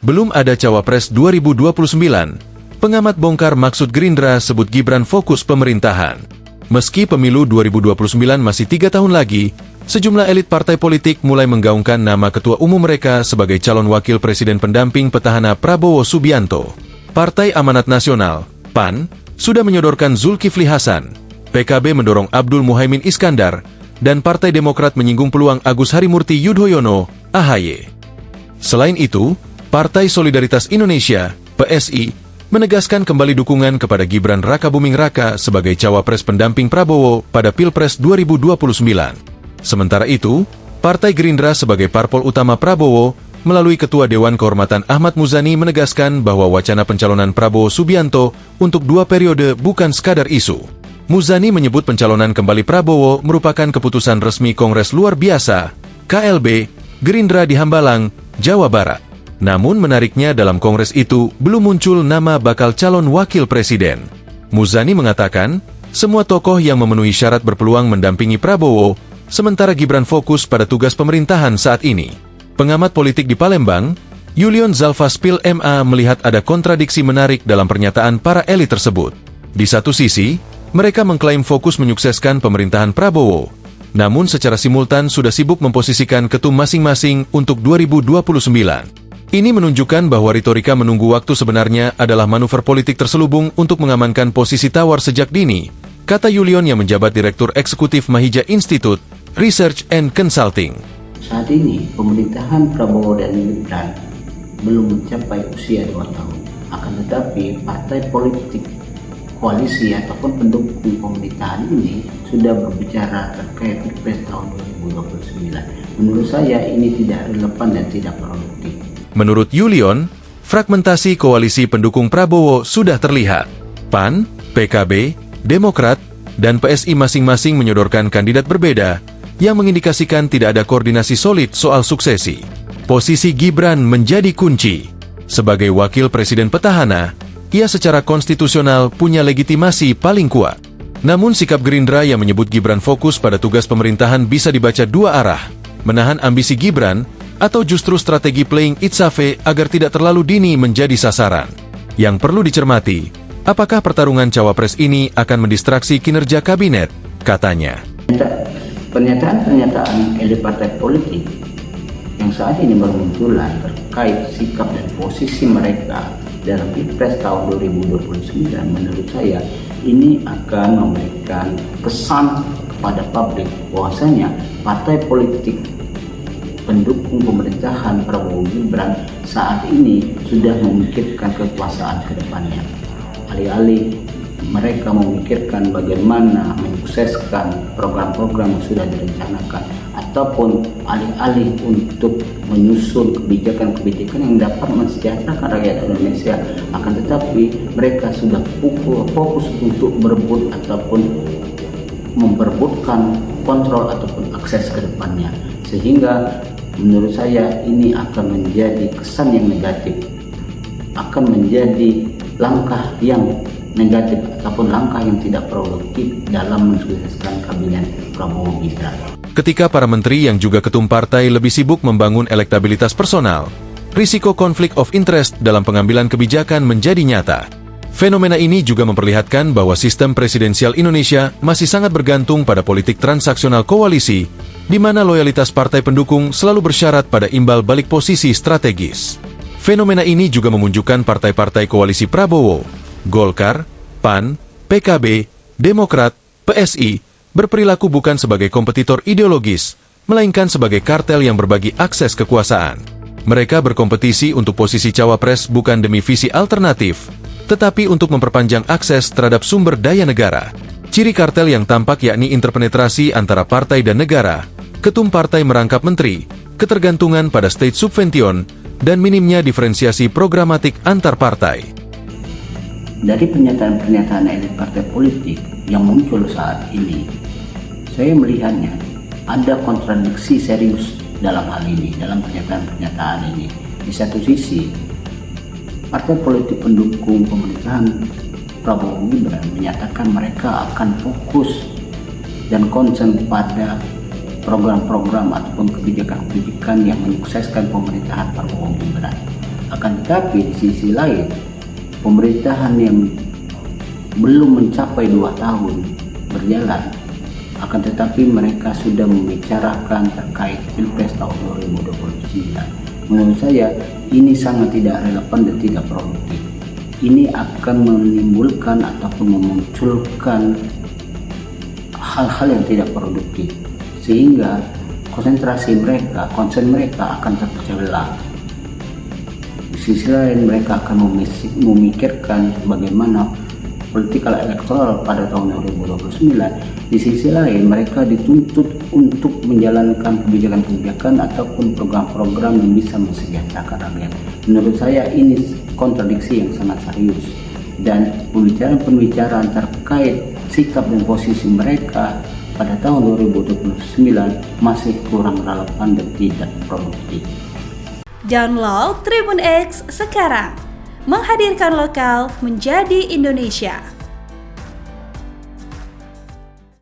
Belum ada Cawapres 2029, pengamat bongkar maksud Gerindra sebut Gibran fokus pemerintahan. Meski pemilu 2029 masih 3 tahun lagi, sejumlah elit partai politik mulai menggaungkan nama ketua umum mereka sebagai calon wakil presiden pendamping petahana Prabowo Subianto. Partai Amanat Nasional, PAN, sudah menyodorkan Zulkifli Hasan, PKB mendorong Abdul Muhaimin Iskandar, dan Partai Demokrat menyinggung peluang Agus Harimurti Yudhoyono, AHY. Selain itu, Partai Solidaritas Indonesia, PSI, menegaskan kembali dukungan kepada Gibran Rakabuming Raka sebagai cawapres pendamping Prabowo pada Pilpres 2029. Sementara itu, Partai Gerindra sebagai parpol utama Prabowo, melalui Ketua Dewan Kehormatan Ahmad Muzani menegaskan bahwa wacana pencalonan Prabowo Subianto untuk 2 periode bukan sekadar isu. Muzani menyebut pencalonan kembali Prabowo merupakan keputusan resmi Kongres Luar Biasa, KLB, Gerindra di Hambalang, Jawa Barat. Namun menariknya dalam kongres itu belum muncul nama bakal calon wakil presiden. Muzani mengatakan, semua tokoh yang memenuhi syarat berpeluang mendampingi Prabowo, sementara Gibran fokus pada tugas pemerintahan saat ini. Pengamat politik di Palembang, Yulion Zalfaspil MA melihat ada kontradiksi menarik dalam pernyataan para elit tersebut. Di satu sisi, mereka mengklaim fokus menyukseskan pemerintahan Prabowo, namun secara simultan sudah sibuk memposisikan ketum masing-masing untuk 2029. Ini menunjukkan bahwa retorika menunggu waktu sebenarnya adalah manuver politik terselubung untuk mengamankan posisi tawar sejak dini, kata Yulion yang menjabat Direktur Eksekutif Mahija Institute, Research and Consulting. Saat ini, pemerintahan Prabowo dan Gibran belum mencapai usia 2 tahun. Akan tetapi, partai politik koalisi ataupun pendukung pemerintahan ini sudah berbicara terkait Pilpres tahun 2029. Menurut saya, ini tidak relevan dan tidak produktif. Menurut Yulion, fragmentasi koalisi pendukung Prabowo sudah terlihat. PAN, PKB, Demokrat, dan PSI masing-masing menyodorkan kandidat berbeda, yang mengindikasikan tidak ada koordinasi solid soal suksesi. Posisi Gibran menjadi kunci. Sebagai wakil presiden petahana, ia secara konstitusional punya legitimasi paling kuat. Namun sikap Gerindra yang menyebut Gibran fokus pada tugas pemerintahan bisa dibaca dua arah, menahan ambisi Gibran, atau justru strategi playing it safe agar tidak terlalu dini menjadi sasaran. Yang perlu dicermati, apakah pertarungan cawapres ini akan mendistraksi kinerja kabinet, katanya. Pernyataan-pernyataan elit partai politik yang saat ini bermunculan terkait sikap dan posisi mereka dalam Pilpres tahun 2029, menurut saya ini akan memberikan kesan kepada publik bahwasanya partai politik pendukung pemerintahan Prabowo Gibran saat ini sudah memikirkan kekuasaan ke depannya. Alih-alih mereka memikirkan bagaimana menyukseskan program-program yang sudah direncanakan, ataupun alih-alih untuk menyusun kebijakan-kebijakan yang dapat mensejahterakan rakyat Indonesia, akan tetapi mereka sudah fokus untuk berebut ataupun memperebutkan kontrol ataupun akses ke depannya. Sehingga menurut saya ini akan menjadi kesan yang negatif, akan menjadi langkah yang negatif ataupun langkah yang tidak produktif dalam mensukseskan kabinet Prabowo Gibran. Ketika para menteri yang juga ketum partai lebih sibuk membangun elektabilitas personal, risiko konflik of interest dalam pengambilan kebijakan menjadi nyata. Fenomena ini juga memperlihatkan bahwa sistem presidensial Indonesia masih sangat bergantung pada politik transaksional koalisi, di mana loyalitas partai pendukung selalu bersyarat pada imbal balik posisi strategis. Fenomena ini juga memunculkan partai-partai koalisi Prabowo, Golkar, PAN, PKB, Demokrat, PSI, berperilaku bukan sebagai kompetitor ideologis, melainkan sebagai kartel yang berbagi akses kekuasaan. Mereka berkompetisi untuk posisi cawapres bukan demi visi alternatif, tetapi untuk memperpanjang akses terhadap sumber daya negara. Ciri kartel yang tampak yakni interpenetrasi antara partai dan negara, ketum partai merangkap menteri, ketergantungan pada state subvention, dan minimnya diferensiasi programatik antar partai. Dari pernyataan-pernyataan elit partai politik yang muncul saat ini, saya melihatnya ada kontradiksi serius dalam hal ini, dalam pernyataan-pernyataan ini. Di satu sisi, partai politik pendukung pemerintahan Prabowo Gibran menyatakan mereka akan fokus dan konsen pada program-program ataupun kebijakan-kebijakan yang menyukseskan pemerintahan Prabowo Gibran. Akan tetapi di sisi lain, pemerintahan yang belum mencapai 2 tahun berjalan, akan tetapi mereka sudah membicarakan terkait Pilpres tahun 2029. Menurut saya ini sangat tidak relevan dan tidak produktif. Ini akan menimbulkan ataupun memunculkan hal-hal yang tidak produktif, sehingga konsen mereka akan terpecah belah. Di sisi lain mereka akan memikirkan bagaimana politikal elektoral pada tahun 2029. Di sisi lain mereka dituntut untuk menjalankan kebijakan-kebijakan ataupun program-program yang bisa mensejahterakan rakyat. Menurut saya ini kontradiksi yang sangat serius, dan pembicaraan terkait sikap dan posisi mereka pada tahun 2029 masih kurang relevan dan tidak produktif. Download Tribun X sekarang, menghadirkan lokal menjadi Indonesia.